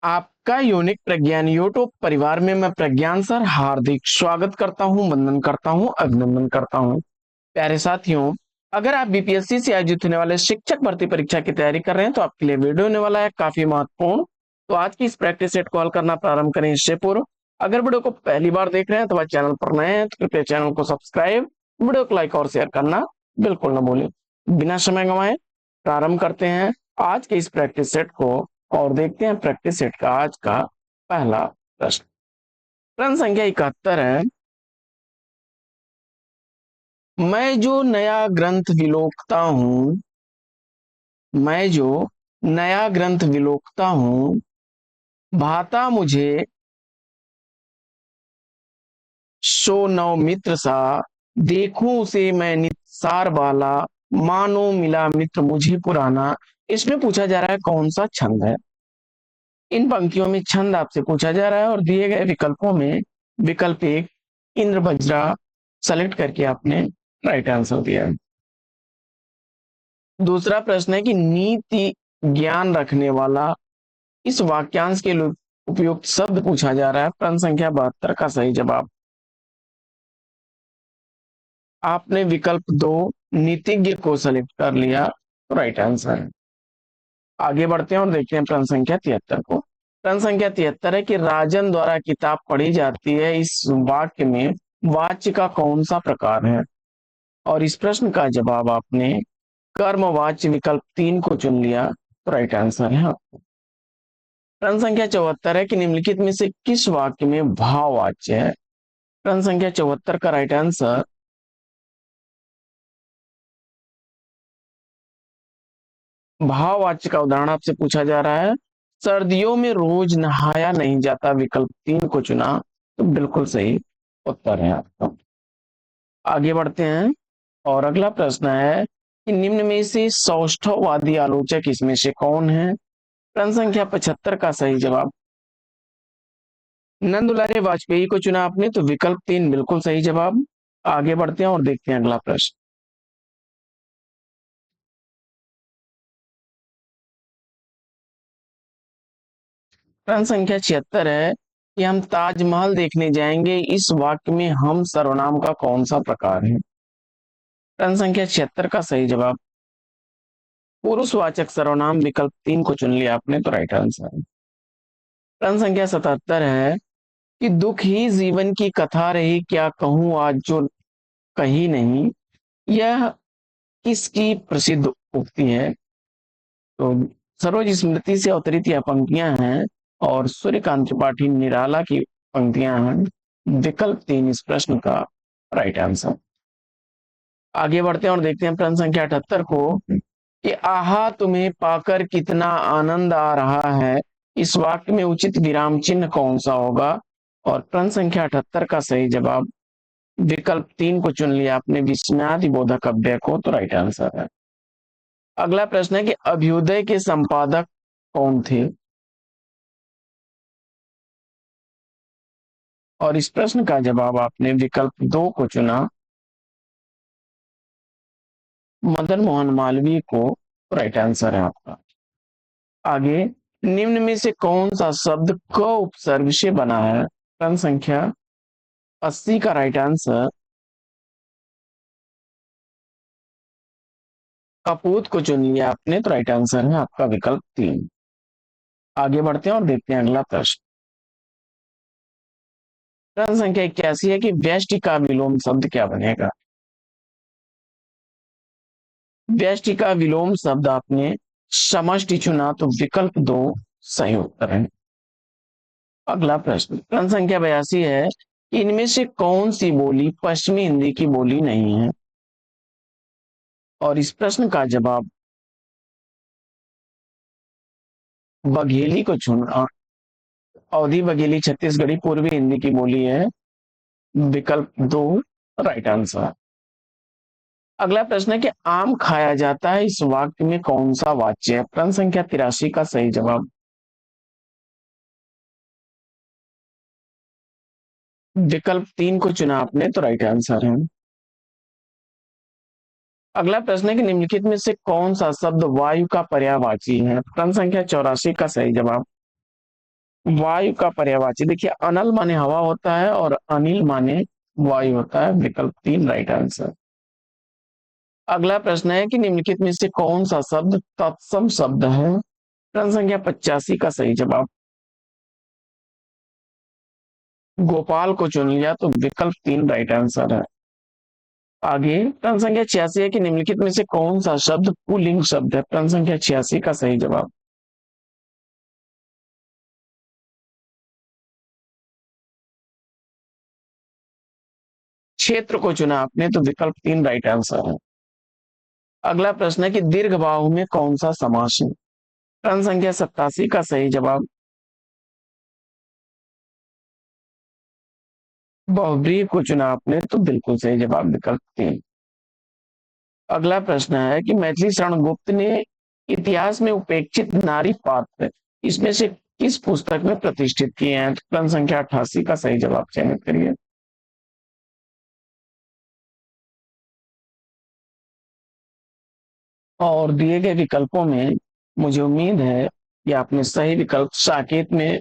आपका यूनिक प्रज्ञान यूट्यूब परिवार में मैं प्रज्ञान सर हार्दिक स्वागत करता हूं, वंदन करता हूं, अभिनंदन करता हूं। प्यारे साथियों, अगर आप बीपीएससी से आयोजित होने वाले शिक्षक भर्ती परीक्षा की तैयारी कर रहे हैं तो आपके लिए वीडियो होने वाला है काफी महत्वपूर्ण। तो आज की इस प्रैक्टिस सेट कॉल करना प्रारंभ करें इससे पूर्व अगर वीडियो को पहली बार देख रहे हैं तो वह चैनल पर नए हैं तो कृपया चैनल को सब्सक्राइब, वीडियो को लाइक और शेयर करना बिल्कुल न भूलें। बिना समय गंवाए प्रारंभ करते हैं आज के इस प्रैक्टिस सेट को और देखते हैं प्रैक्टिस सेट का आज का पहला प्रश्न। प्रश्न संख्या 71 है। मैं जो नया ग्रंथ विलोकता हूं मैं जो नया ग्रंथ विलोकता हूं भाता मुझे सो नव मित्र सा, देखूं उसे मैं निसार वाला, मानो मिला मित्र मुझे पुराना। इसमें पूछा जा रहा है कौन सा छंद है। इन पंक्तियों में छंद आपसे पूछा जा रहा है और दिए गए विकल्पों में विकल्प एक इंद्र वज्रा सेलेक्ट करके आपने राइट आंसर दिया है। दूसरा प्रश्न है कि नीति ज्ञान रखने वाला, इस वाक्यांश के लिए उपयुक्त शब्द पूछा जा रहा है। प्रश्न संख्या 72 का सही जवाब आपने विकल्प दो नीतिज्ञ को सेलेक्ट कर लिया तो राइट आंसर है। आगे बढ़ते हैं और देखते हैं प्रश्न संख्या 73 को। प्रश्न संख्या 73 है कि राजन द्वारा किताब पढ़ी जाती है, इस वाक्य में वाच्य का कौन सा प्रकार है। और इस प्रश्न का जवाब आपने कर्मवाच्य विकल्प 3 को चुन लिया तो राइट आंसर है। प्रश्न संख्या 74 है कि निम्नलिखित में से किस वाक्य में भाववाच्य है। प्रश्न संख्या 74 का राइट आंसर भाववाच्य का उदाहरण आपसे पूछा जा रहा है। सर्दियों में रोज नहाया नहीं जाता, विकल्प 3 को चुना तो बिल्कुल सही उत्तर है आपका। आगे बढ़ते हैं और अगला प्रश्न है कि निम्न में से सौष्ठववादी आलोचक इसमें से कौन है। प्रश्न संख्या 75 का सही जवाब नंदुलारे वाजपेयी को चुना आपने तो विकल्प 3 बिल्कुल सही जवाब। आगे बढ़ते हैं और देखते हैं अगला प्रश्न। प्रश्न संख्या 76 है कि हम ताजमहल देखने जाएंगे, इस वाक्य में हम सर्वनाम का कौन सा प्रकार है। प्रश्न संख्या 76 का सही जवाब पुरुषवाचक सर्वनाम विकल्प 3 को चुन लिया आपने तो राइट आंसर है। प्रश्न संख्या 77 है कि दुख ही जीवन की कथा रही, क्या कहूं आज जो कही नहीं। यह किसकी प्रसिद्ध उक्ति है। तो सरोज स्मृति से अवतरित यह पंक्तियां हैं और सूर्यकांत त्रिपाठी निराला की पंक्तियां हैं। विकल्प 3 इस प्रश्न का राइट आंसर। आगे बढ़ते हैं और देखते हैं प्रश्न संख्या 78 को कि आहा तुम्हें पाकर कितना आनंद आ रहा है, इस वाक्य में उचित विराम चिन्ह कौन सा होगा। और प्रश्न संख्या 78 का सही जवाब विकल्प 3 को चुन लिया आपने विस्मयादि बोधक अव्यय को तो राइट आंसर है। अगला प्रश्न है कि अभ्युदय के संपादक कौन थे। और इस प्रश्न का जवाब आपने विकल्प 2 को चुना मदन मोहन मालवीय को राइट आंसर है आपका। आगे निम्न में से कौन सा शब्द क उपसर्ग से बना है। प्रश्न संख्या 80 का राइट आंसर कपूत को चुन लिया आपने तो राइट आंसर है आपका विकल्प 3। आगे बढ़ते हैं और देखते हैं अगला प्रश्न। प्रश्न संख्या 81 है कि व्यष्टि का विलोम शब्द क्या बनेगा। व्यष्टि का विलोम शब्द आपने समष्टि चुना तो विकल्प 2 सही उत्तर है। अगला प्रश्न प्रश्न संख्या 82 है कि इनमें से कौन सी बोली पश्चिमी हिंदी की बोली नहीं है। और इस प्रश्न का जवाब बघेली को चुना। अवधि बघेली छत्तीसगढ़ी पूर्वी हिंदी की बोली है। विकल्प 2 राइट आंसर। अगला प्रश्न है कि आम खाया जाता है, इस वाक्य में कौन सा वाच्य है। प्रश्न संख्या 83 का सही जवाब विकल्प 3 को चुना आपने तो राइट आंसर है। अगला प्रश्न है कि निम्नलिखित में से कौन सा शब्द वायु का पर्यायवाची है। प्रश्न संख्या 84 का सही जवाब वायु का पर्यायवाची, देखिए अनल माने हवा होता है और अनिल माने वायु होता है। विकल्प 3 राइट आंसर। अगला प्रश्न है कि निम्नलिखित में से कौन सा शब्द तत्सम शब्द है? प्रश्न संख्या 85 का सही जवाब गोपाल को चुन लिया, तो विकल्प 3 राइट आंसर है। आगे प्रश्न संख्या 86 है कि निम्नलिखित में से कौन सा शब्द पुल्लिंग शब्द है? प्रश्न संख्या 86 का सही जवाब क्षेत्र को चुना आपने, तो विकल्प 3 राइट आंसर है। अगला प्रश्न है कि दीर्घ बाहु में कौन सा समास है? प्रश्न संख्या 87 का सही जवाब बहुव्रीहि को चुना आपने, तो बिल्कुल सही जवाब विकल्प 3। अगला प्रश्न है कि मैथिली शरण गुप्त ने इतिहास में उपेक्षित नारी पात्र इसमें से किस पुस्तक में प्रतिष्ठित किए हैं? प्रश्न संख्या 88 का सही जवाब चयनित करिए। और दिए गए विकल्पों में मुझे उम्मीद है कि आपने सही विकल्प साकेत में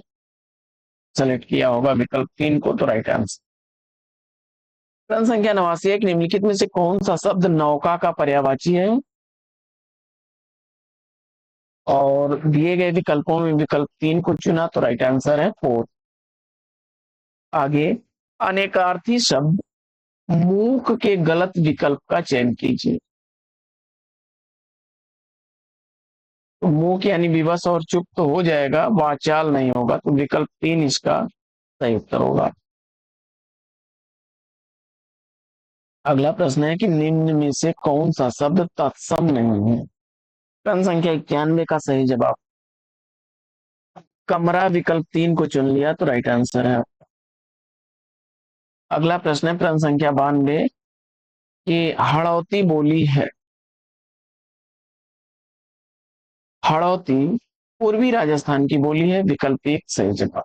सेलेक्ट किया होगा, विकल्प 3 को, तो राइट आंसर। प्रश्न संख्या 89 है कि निम्नलिखित में से कौन सा शब्द नौका का पर्यायवाची है? और दिए गए विकल्पों में विकल्प 3 को चुना, तो राइट आंसर है 4। आगे अनेकार्थी शब्द मूक के गलत विकल्प का चयन कीजिए। तो मूक यानी विवश और चुप तो हो जाएगा, वाचाल नहीं होगा, तो विकल्प 3 इसका सही उत्तर होगा। अगला प्रश्न है कि निम्न में से कौन सा शब्द तत्सम नहीं है? प्रश्न संख्या 91 का सही जवाब कमरा, विकल्प 3 को चुन लिया, तो राइट आंसर है। अगला प्रश्न है प्रश्न संख्या 92 कि हड़ौती बोली है। हड़ौती पूर्वी राजस्थान की बोली है, विकल्प 1 सही जवाब।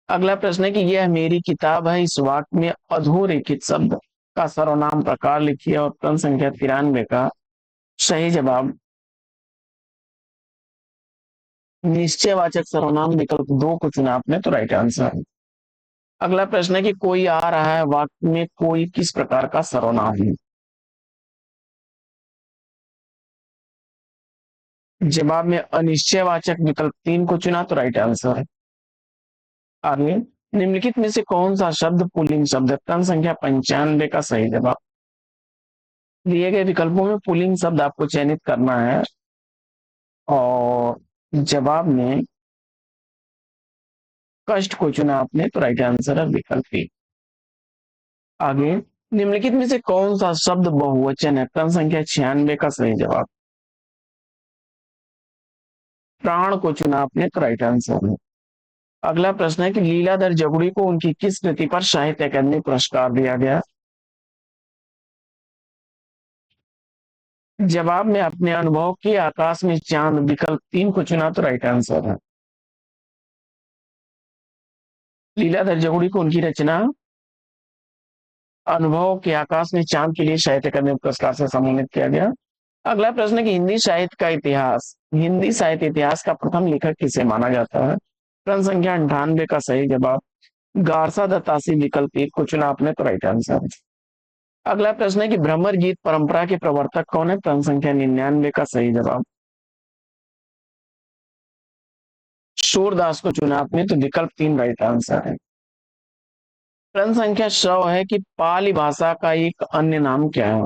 अगला प्रश्न है कि यह मेरी किताब है, इस वाक्य में अधोरेखित शब्द का सर्वनाम प्रकार लिखिए, और प्रश्न संख्या 93 का सही जवाब निश्चयवाचक सर्वनाम, विकल्प 2 को चुना आपने, तो राइट आंसर है। अगला प्रश्न है कि कोई आ रहा है वाक्य में कोई किस प्रकार का सर्वनाम है? जवाब में अनिश्चयवाचक, विकल्प 3 को चुना, तो राइट आंसर है। आगे निम्नलिखित में से कौन सा शब्द पुल्लिंग शब्द है? प्रश्न संख्या 95 का सही जवाब दिए गए विकल्पों में पुल्लिंग शब्द आपको चयनित करना है, और जवाब में कष्ट को चुना आपने, तो राइट आंसर है विकल्प 1। आगे निम्नलिखित में से कौन सा शब्द बहुवचन है? प्रश्न संख्या 96 का सही जवाब प्राण को चुना आपने, तो राइट आंसर है। अगला प्रश्न है कि लीलाधर जगुड़ी को उनकी किस कृति पर साहित्य अकादमी पुरस्कार दिया गया? जवाब में अपने अनुभव के आकाश में चांद, विकल्प 3 को चुना, तो राइट आंसर है। लीलाधर जगुड़ी को उनकी रचना अनुभव के आकाश में चांद के लिए साहित्य अकादमी पुरस्कार से सम्मानित किया गया। अगला प्रश्न है कि हिंदी साहित्य इतिहास का प्रथम लेखक किसे माना जाता है? प्रश्न संख्या 98 का सही जवाब गारसा दत्तासी, विकल्प 1 को चुना आपने, तो राइट आंसर है। अगला प्रश्न है कि भ्रमर गीत परंपरा के प्रवर्तक कौन है? प्रश्न संख्या 99 का सही जवाब सूरदास को चुना आपने, तो विकल्प 3 राइट आंसर है। प्रश्न संख्या 100 है कि पाली भाषा का एक अन्य नाम क्या है?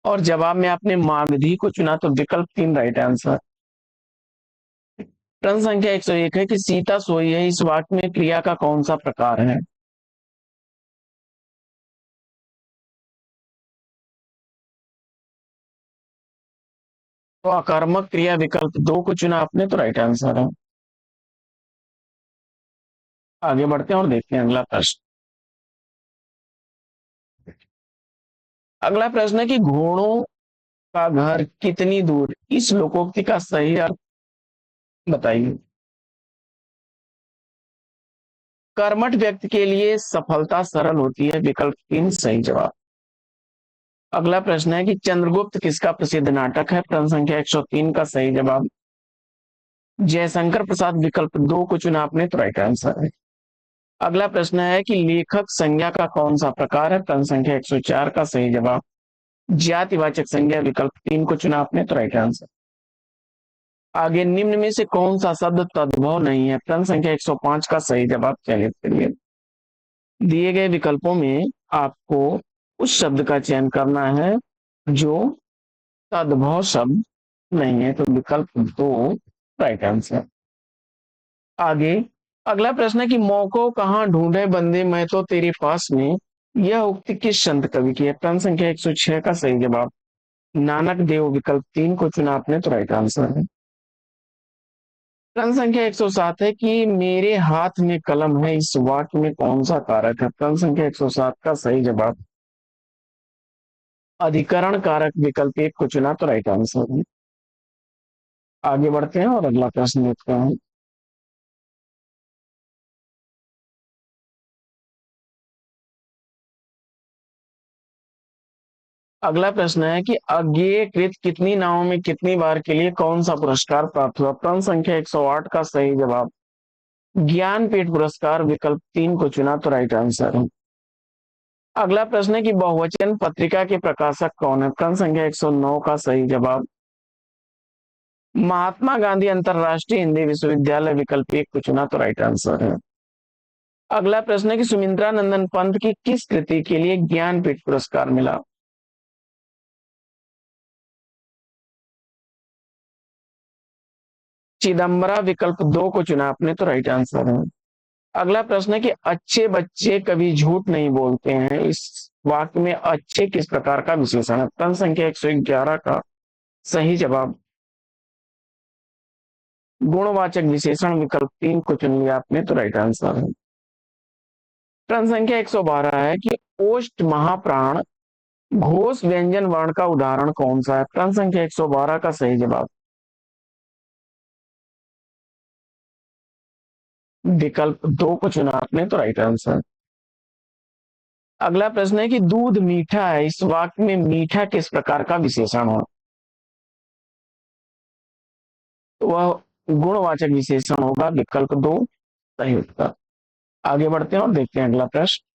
और जवाब में आपने मागधी को चुना, तो विकल्प 3 राइट आंसर। प्रश्न संख्या 101 है कि सीता सोई है, इस वाक्य में क्रिया का कौन सा प्रकार है? तो अकर्मक क्रिया, विकल्प 2 को चुना आपने, तो राइट आंसर है। आगे बढ़ते हैं और देखते हैं अगला प्रश्न। अगला प्रश्न है कि घोड़ों का घर कितनी दूर, इस लोकोक्ति का सही अर्थ बताइए। कर्मठ व्यक्ति के लिए सफलता सरल होती है, विकल्प 3 सही जवाब। अगला प्रश्न है कि चंद्रगुप्त किसका प्रसिद्ध नाटक है? प्रश्न संख्या 103 का सही जवाब जयशंकर प्रसाद विकल्प 2 को चुना आपने तो राइट आंसर है। अगला प्रश्न है कि लेखक संज्ञा का कौन सा प्रकार है? प्रश्न संख्या 104 का सही जवाब जातिवाचक संज्ञा विकल्प 3 को चुना आपने तो राइट आंसर। आगे निम्न में से कौन सा शब्द तद्भव नहीं है? प्रश्न संख्या 105 का सही जवाब चयनित करिए। दिए गए विकल्पों में आपको उस शब्द का चयन करना है जो तद्भव शब्द नहीं है, तो विकल्प 2 राइट आंसर। आगे अगला प्रश्न है कि मौको कहाँ ढूंढे बंदे मैं तो तेरे पास में, यह उक्ति किस संत कवि की है? प्रश्न संख्या 106 का सही जवाब नानक देव विकल्प 3 को चुना आपने तो राइट आंसर है। प्रश्न संख्या 107 है कि मेरे हाथ में कलम है, इस वाक्य में कौन सा कारक है? प्रश्न संख्या 107 का सही जवाब अधिकरण कारक विकल्प 1 को चुना तो राइट आंसर है। आगे बढ़ते हैं और अगला प्रश्न देखते हैं। अगला प्रश्न है कि अज्ञेय कृत कितनी नावों में कितनी बार के लिए कौन सा पुरस्कार प्राप्त हुआ? प्रश्न संख्या 108 का सही जवाब ज्ञानपीठ पुरस्कार विकल्प 3 को चुना तो राइट आंसर है। अगला प्रश्न है कि बहुवचन पत्रिका के प्रकाशक कौन है? प्रश्न संख्या 109 का सही जवाब महात्मा गांधी अंतरराष्ट्रीय हिंदी विश्वविद्यालय विकल्प 1 को चुना तो राइट आंसर है। अगला प्रश्न है कि सुमित्रा नंदन पंत की किस कृति के लिए ज्ञानपीठ पुरस्कार मिला? चिदम्बरा विकल्प 2 को चुना आपने तो राइट आंसर है। अगला प्रश्न है कि अच्छे बच्चे कभी झूठ नहीं बोलते हैं, इस वाक्य में अच्छे किस प्रकार का विशेषण है? प्रश्न संख्या 111 का सही जवाब गुणवाचक विशेषण विकल्प 3 को चुन लिया आपने तो राइट आंसर है। प्रश्न संख्या 112 है कि ओष्ठ महाप्राण घोष व्यंजन वर्ण का उदाहरण कौन सा है? प्रश्न संख्या 112 का सही जवाब विकल्प 2 को चुना आपने तो राइट आंसर। अगला प्रश्न है कि दूध मीठा है, इस वाक्य में मीठा किस प्रकार का विशेषण है? तो वह गुणवाचक विशेषण होगा विकल्प 2 सही उत्तर। आगे बढ़ते हैं और देखते हैं अगला प्रश्न।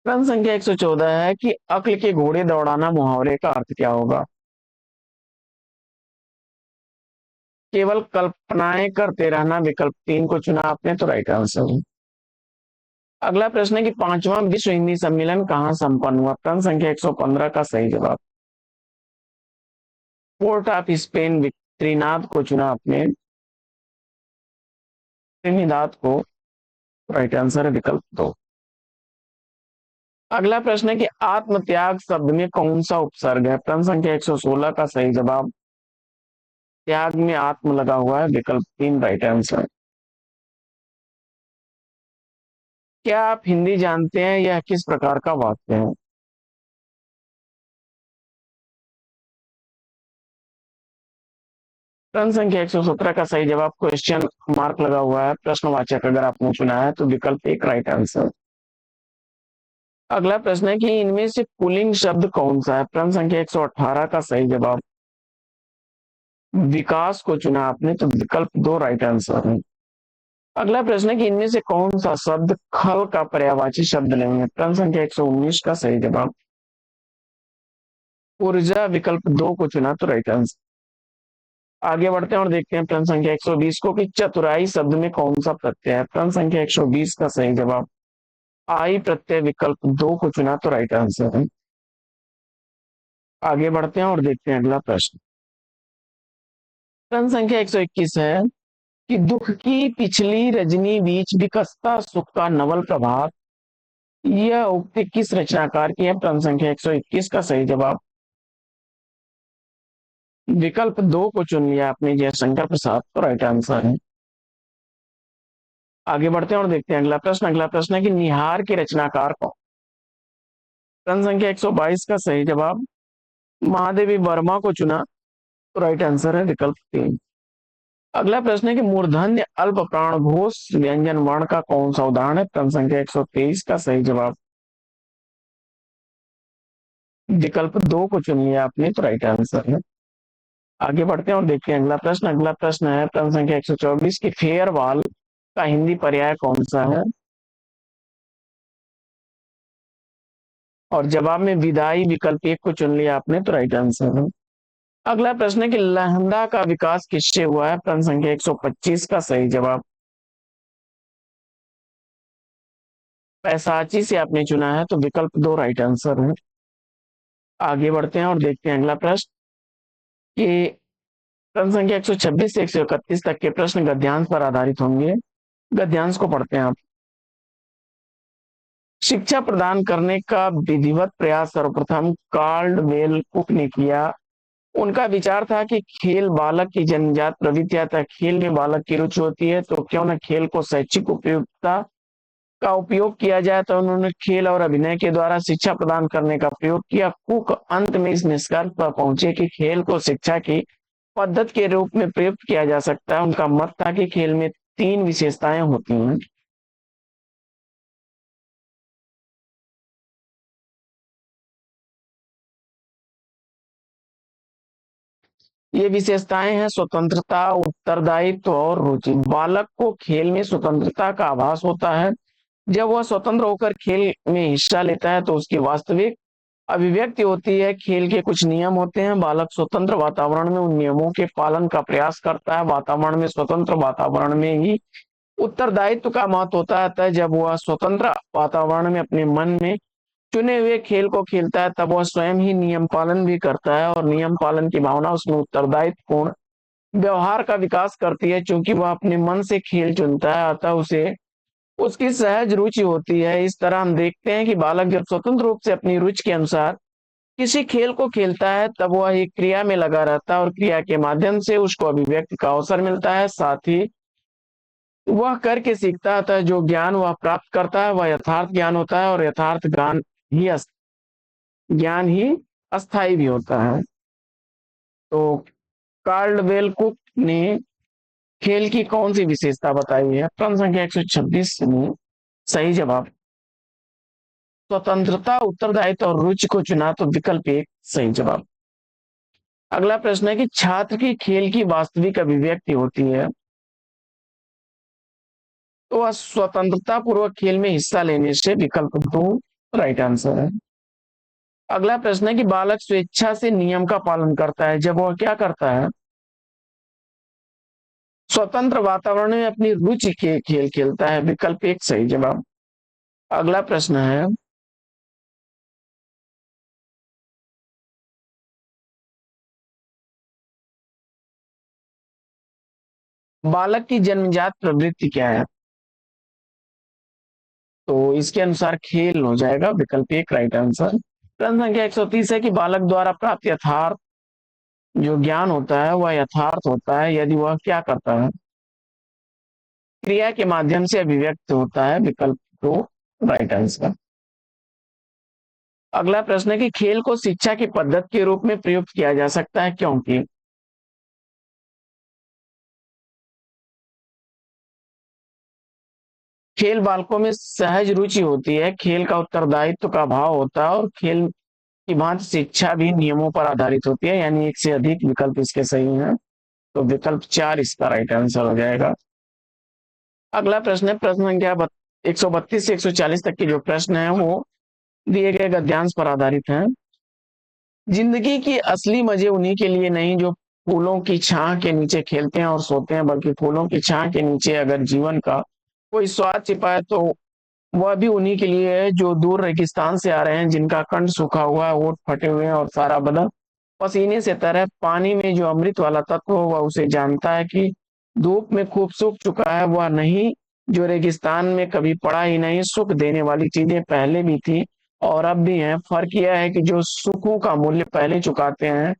प्रश्न संख्या 114 है कि अक्ल के घोड़े दौड़ाना मुहावरे का अर्थ क्या होगा? केवल कल्पनाएं करते रहना विकल्प 3 को चुना आपने तो राइट आंसर है। अगला प्रश्न है कि पांचवा विश्व हिंदी सम्मेलन कहाँ संपन्न हुआ? प्रश्न संख्या 115 का सही जवाब पोर्ट ऑफ स्पेन त्रिनाद को चुना आपने, त्रिनिदाद को राइट आंसर है विकल्प 2। अगला प्रश्न है कि आत्मत्याग शब्द में कौन सा उपसर्ग है? प्रश्न संख्या 116 का सही जवाब त्याग में आत्म लगा हुआ है विकल्प 3 राइट आंसर। क्या आप हिंदी जानते हैं यह किस प्रकार का वाक्य है? प्रश्न संख्या 117 का सही जवाब क्वेश्चन मार्क लगा हुआ है प्रश्नवाचक अगर आपने चुना है तो विकल्प 1 राइट आंसर। अगला प्रश्न है कि इनमें से पुल्लिंग शब्द कौन सा है? प्रश्न संख्या 118 का सही जवाब विकास को चुना आपने तो विकल्प 2 राइट आंसर है। अगला प्रश्न है कि इनमें से कौन सा शब्द खल का पर्यायवाची शब्द नहीं है? प्रश्न संख्या 119 का सही जवाब ऊर्जा विकल्प 2 को चुना तो राइट आंसर। आगे बढ़ते हैं और देखते हैं प्रश्न संख्या 120 को कि चतुराई शब्द में कौन सा प्रत्यय है? प्रश्न संख्या 120 का सही जवाब आई प्रत्यय विकल्प 2 को चुना तो राइट आंसर है। आगे बढ़ते हैं और देखते हैं अगला प्रश्न। प्रश्न संख्या 121 है कि दुख की पिछली रजनी बीच विकसता सुख का नवल प्रभात, यह उक्ति किस रचनाकार की है? प्रश्न संख्या 121 का सही जवाब विकल्प 2 को चुन लिया आपने जयशंकर प्रसाद तो राइट आंसर है। आगे बढ़ते हैं और देखते हैं अगला प्रश्न। अगला प्रश्न है कि निहार के रचनाकार कौन? प्रश्न संख्या 122 का सही जवाब महादेवी वर्मा को चुना तो राइट आंसर है विकल्प 3। अगला प्रश्न है कि मूर्धन्य अल्प प्राण घोष व्यंजन वर्ण का कौन सा उदाहरण है? प्रश्न संख्या 123 का सही जवाब विकल्प 2 को चुन लिया आपने तो राइट आंसर है। आगे बढ़ते हैं और देखते हैं अगला प्रश्न। अगला प्रश्न है प्रश्न संख्या 124 की फेयर वॉल का हिंदी पर्याय कौन सा है? और जवाब में विदाई विकल्प 1 को चुन लिया आपने तो राइट आंसर है। अगला प्रश्न है कि लहंदा का विकास किससे हुआ है? प्रश्न संख्या 125 का सही जवाब पैसाची से आपने चुना है तो विकल्प 2 राइट आंसर है। आगे बढ़ते हैं और देखते हैं अगला प्रश्न कि प्रश्न संख्या 126 से 131 तक के प्रश्न गद्यांश पर आधारित होंगे। गद्यांश को पढ़ते हैं आप। शिक्षा प्रदान करने का विधिवत प्रयास सर्वप्रथम कार्लवेल कुक ने किया। उनका विचार था कि खेल बालक की जन्मजात प्रवृत्ति है, खेल में बालक की रुचि होती है तो क्यों न खेल को शैक्षिक उपयोगिता का उपयोग किया जाए। तो उन्होंने खेल और अभिनय के द्वारा शिक्षा प्रदान करने का प्रयोग किया। कुक अंत में इस निष्कर्ष पर पहुंचे कि खेल को शिक्षा की पद्धति के रूप में प्रयुक्त किया जा सकता है। उनका मत था कि खेल में 3 विशेषताएं होती हैं। ये विशेषताएं हैं स्वतंत्रता, उत्तरदायित्व और रुचि। बालक को खेल में स्वतंत्रता का आभास होता है। जब वह स्वतंत्र होकर खेल में हिस्सा लेता है तो उसकी वास्तविक अभिव्यक्ति होती है। खेल के कुछ नियम होते हैं। बालक स्वतंत्र वातावरण में उन नियमों के पालन का प्रयास करता है। वातावरण में स्वतंत्र वातावरण में ही उत्तरदायित्व का महत्व होता है। जब वह स्वतंत्र वातावरण में अपने मन में चुने हुए खेल को खेलता है तब वह स्वयं ही नियम पालन भी करता है और नियम पालन की भावना उसमें उत्तरदायित्व पूर्ण व्यवहार का विकास करती है। चूंकि वह अपने मन से खेल चुनता है अतः उसे उसकी सहज रुचि होती है। इस तरह हम देखते हैं कि बालक जब स्वतंत्र रूप से अपनी रुचि के अनुसार किसी खेल को खेलता है तब वह एक क्रिया में लगा रहता है और क्रिया के माध्यम से उसको अभिव्यक्ति का अवसर मिलता है। साथ ही वह करके सीखता है। जो ज्ञान वह प्राप्त करता है वह यथार्थ ज्ञान होता है और यथार्थ ज्ञान ही अस्थाई भी होता है। तो कार्लवेल कुक ने खेल की कौन सी विशेषता बताई है? प्रश्न संख्या 126 में सही जवाब स्वतंत्रता, उत्तरदायित्व और रुचि को चुना तो विकल्प 1 सही जवाब। अगला प्रश्न है कि छात्र की खेल की वास्तविक अभिव्यक्ति होती है तो वह स्वतंत्रता पूर्वक खेल में हिस्सा लेने से विकल्प 2 राइट आंसर है। अगला प्रश्न है कि बालक स्वेच्छा से नियम का पालन करता है जब वह क्या करता है? स्वतंत्र वातावरण में अपनी रुचि के खेल खेलता है। विकल्प 1 सही जवाब। अगला प्रश्न है बालक की जन्मजात प्रवृत्ति क्या है? तो इसके अनुसार खेल हो जाएगा विकल्प 1 राइट आंसर। प्रश्न संख्या 130 है कि बालक द्वारा प्राप्त यथार्थ जो ज्ञान होता है वह यथार्थ होता है यदि वह क्या करता है? क्रिया के माध्यम से अभिव्यक्त होता है। विकल्प 2 राइट आंसर। अगला प्रश्न है कि खेल को शिक्षा की पद्धति के रूप में प्रयुक्त किया जा सकता है क्योंकि? खेल बालकों में सहज रुचि होती है। खेल का उत्तरदायित्व का भाव होता है और खेल की भांति शिक्षा भी नियमों पर आधारित होती है। यानी एक से अधिक विकल्प इसके सही हैं तो विकल्प 4 इसका राइट आंसर हो जाएगा। अगला प्रश्न है प्रश्न संख्या 132 से 140 तक के जो प्रश्न है वो दिए गए गद्यांश पर आधारित हैं। जिंदगी की असली मजे उन्हीं के लिए नहीं जो फूलों की छां के नीचे खेलते हैं और सोते हैं, बल्कि फूलों की छां के नीचे अगर जीवन का कोई स्वाद छिपा है तो वह भी उन्हीं के लिए है जो दूर रेगिस्तान से आ रहे हैं, जिनका कंठ सूखा हुआ है, होंठ फटे हुए हैं और सारा बदन पसीने से तर है। पानी में जो अमृत वाला तत्व हो वह उसे जानता है कि धूप में खूब सूख चुका है, वह नहीं जो रेगिस्तान में कभी पड़ा ही नहीं। सुख देने वाली चीजें पहले भी थी और अब भी हैं। फर्क यह है कि जो सुखों का मूल्य पहले चुकाते हैं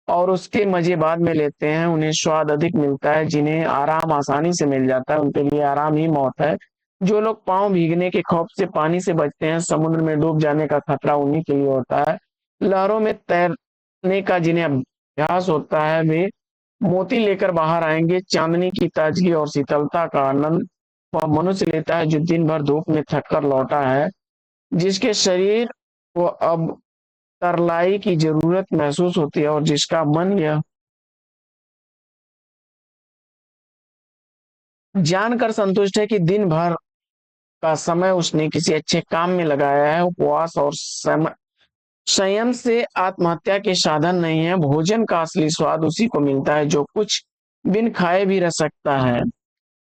और उसके मजे बाद में लेते हैं उन्हें स्वाद अधिक मिलता है। जिन्हें आराम आसानी से मिल जाता है उनके लिए आराम ही मौत है। जो लोग पांव भीगने के खौफ से पानी से बचते हैं, समुद्र में डूब जाने का खतरा उन्हीं के लिए होता है। लहरों में तैरने का जिन्हें अभ्यास होता है वे मोती लेकर बाहर आएंगे। चांदनी की ताजगी और शीतलता का आनंद वह मनुष्य लेता है जो दिन भर धूप में थक कर लौटा है, जिसके शरीर को अब तरलाई की जरूरत महसूस होती है और जिसका मन यह जानकर संतुष्ट है कि दिन भर का समय उसने किसी अच्छे काम में लगाया है। उपवास और संयम से आत्महत्या के साधन नहीं है। भोजन का असली स्वाद उसी को मिलता है जो कुछ बिन खाए भी रह सकता है।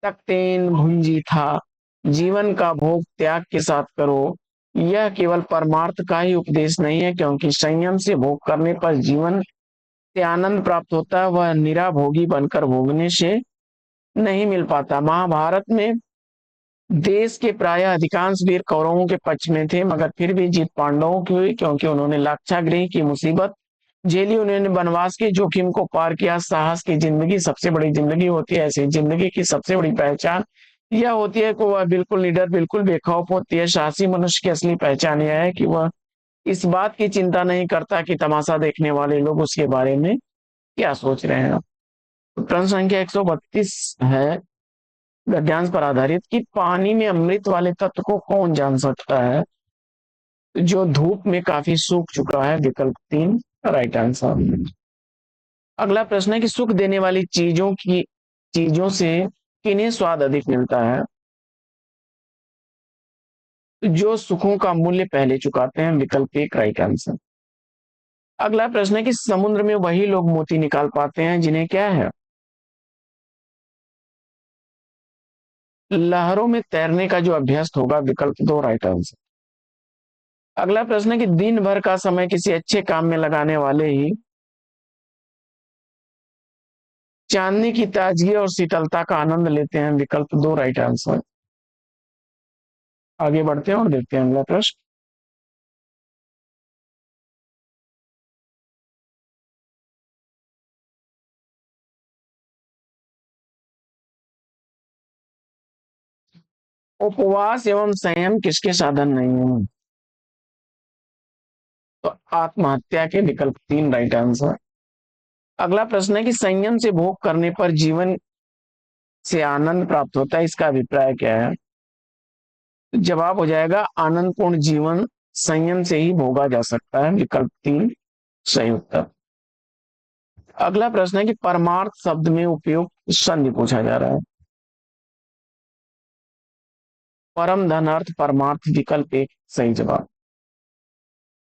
तख्तेन भुंजी था, जीवन का भोग त्याग के साथ करो। यह केवल परमार्थ का ही उपदेश नहीं है, क्योंकि संयम से भोग करने पर जीवन से आनंद प्राप्त होता है, वह निराभोगी बनकर भोगने से नहीं मिल पाता। महाभारत में देश के प्राय अधिकांश वीर कौरवों के पक्ष में थे, मगर फिर भी जीत पांडवों की हुई, क्योंकि उन्होंने लाक्षागृह की मुसीबत झेली, उन्होंने वनवास के जोखिम को पार किया। साहस की जिंदगी सबसे बड़ी जिंदगी होती है। ऐसी जिंदगी की सबसे बड़ी पहचान यह होती है कि वह बिल्कुल निडर, बिल्कुल बेखौफ होती है। साहसी मनुष्य की असली पहचान यह है कि वह इस बात की चिंता नहीं करता कि तमाशा देखने वाले लोग उसके बारे में क्या सोच रहे हैं। प्रश्न संख्या 132 है गद्यांश पर आधारित कि पानी में अमृत वाले तत्व को कौन जान सकता है जो धूप में काफी सूख चुका है। विकल्प 3 राइट आंसर। अगला प्रश्न है कि सुख देने वाली चीजों से किन्हें स्वाद अधिक मिलता है। जो सुखों का मूल्य पहले चुकाते हैं। विकल्प 1 राइट आंसर। अगला प्रश्न है कि समुद्र में वही लोग मोती निकाल पाते हैं जिन्हें क्या है, लहरों में तैरने का जो अभ्यस्त होगा। विकल्प 2 राइट आंसर। अगला प्रश्न है कि दिन भर का समय किसी अच्छे काम में लगाने वाले ही चांदनी की ताजगी और शीतलता का आनंद लेते हैं। विकल्प 2 राइट आंसर। आगे बढ़ते हैं और देखते हैं अगला प्रश्न। उपवास एवं संयम किसके साधन नहीं है, तो आत्महत्या के। विकल्प 3 राइट आंसर। अगला प्रश्न है कि संयम से भोग करने पर जीवन से आनंद प्राप्त होता है, इसका अभिप्राय क्या है। जवाब हो जाएगा आनंदपूर्ण जीवन संयम से ही भोगा जा सकता है। विकल्प 3 सही उत्तर। अगला प्रश्न है कि परमार्थ शब्द में उपयुक्त संधि पूछा जा रहा है। परम धन अर्थ परमार्थ। विकल्प 1 सही जवाब।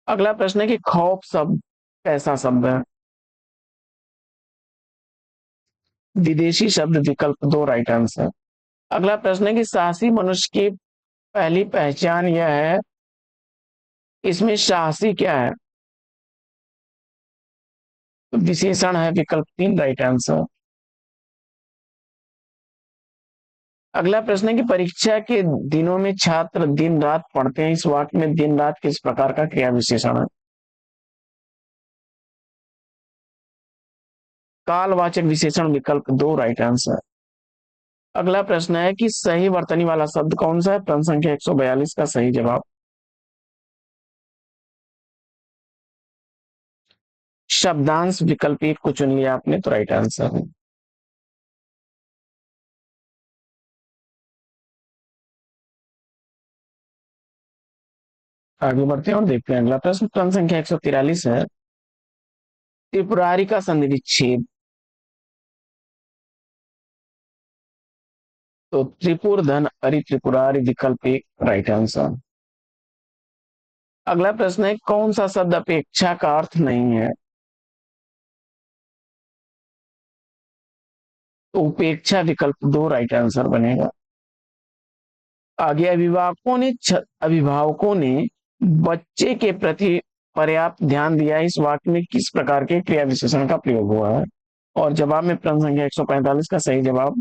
अगला प्रश्न है कि खौफ शब्द कैसा शब्द है। विदेशी शब्द। विकल्प 2 राइट आंसर। अगला प्रश्न है कि साहसी मनुष्य की पहली पहचान यह है, इसमें साहसी क्या है, तो विशेषण है। विकल्प 3 राइट आंसर। अगला प्रश्न है कि परीक्षा के दिनों में छात्र दिन रात पढ़ते हैं, इस वाक्य में दिन रात किस प्रकार का क्रिया विशेषण है। कालवाचक विशेषण। विकल्प 2 राइट आंसर। अगला प्रश्न है कि सही वर्तनी वाला शब्द कौन सा है। प्रश्न संख्या 142 का सही जवाब शब्दांश। विकल्प 1 को चुन लिया आपने, तो राइट आंसर है। आगे बढ़ते हैं और देखते हैं अगला प्रश्न। प्रश्न संख्या 143 है त्रिपुरारी का संधि विच्छेद, तो त्रिपुर धन अरि त्रिपुरारी। विकल्प 1 राइट आंसर। अगला प्रश्न है कौन सा शब्द अपेक्षा का अर्थ नहीं है, तो उपेक्षा। विकल्प 2 राइट आंसर बनेगा। आगे अभिभावकों ने बच्चे के प्रति पर्याप्त ध्यान दिया, इस वाक्य में किस प्रकार के क्रिया विशेषण का प्रयोग हुआ है। और जवाब में प्रश्न संख्या 145 का सही जवाब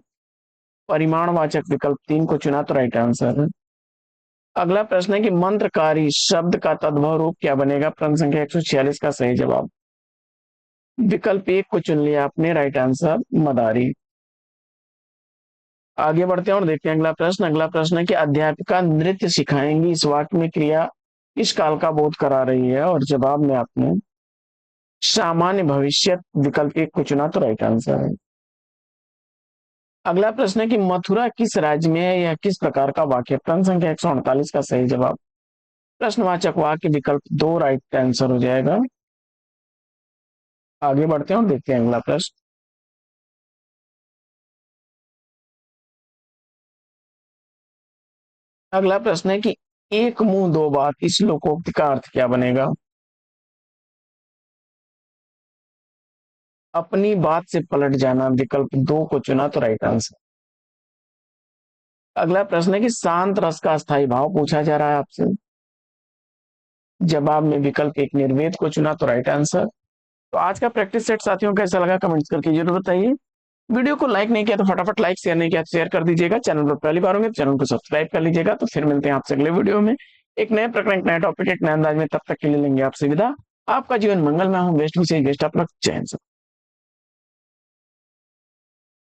परिमाणवाचक। विकल्प 3 को चुना, तो राइट आंसर है। अगला प्रश्न है कि मंत्रकारी शब्द का तद्भव रूप क्या बनेगा। प्रश्न संख्या 146 का सही जवाब विकल्प 1 को चुन लिया आपने, राइट आंसर मदारी। आगे बढ़ते हैं और देखते हैं अगला प्रश्न। अगला प्रश्न है कि अध्यापिका नृत्य सिखाएंगी, इस वाक्य में क्रिया किस काल का बोध करा रही है। और जवाब में आपने सामान्य भविष्य। विकल्प 1 को चुना, तो राइट आंसर है। अगला प्रश्न है कि मथुरा किस राज्य में है, यह किस प्रकार का वाक्य। प्रश्न संख्या 148 का सही जवाब प्रश्नवाचक वाक्य विकल्प 2 राइट आंसर हो जाएगा। आगे बढ़ते हैं और देखते हैं अगला प्रश्न। अगला प्रश्न है कि एक मुंह दो बात, इस लोकोक्ति का अर्थ क्या बनेगा? अपनी बात से पलट जाना, विकल्प 2 को चुना तो राइट आंसर। अगला प्रश्न है कि शांत रस का अस्थायी भाव पूछा जा रहा है आपसे। जवाब में विकल्प 1 निर्वेद को चुना तो राइट आंसर। तो आज का प्रैक्टिस सेट साथियों कैसा लगा कमेंट्स करके जरूर बताइए। वीडियो को लाइक नहीं किया तो फटाफट लाइक, शेयर नहीं किया तो शेयर कर दीजिएगा। चैनल पर पहली बार होंगे तो चैनल को सब्सक्राइब कर लीजिएगा। तो फिर मिलते हैं आपसे अगले वीडियो में एक नए प्रकरण, एक नया टॉपिक, एक नए अंदाज में। तब तक के लिए लेंगे आपसे विदा। आपका जीवन मंगलमय हो। बेस्ट विशेष, बेस्ट ऑफ लक। जय हिंद।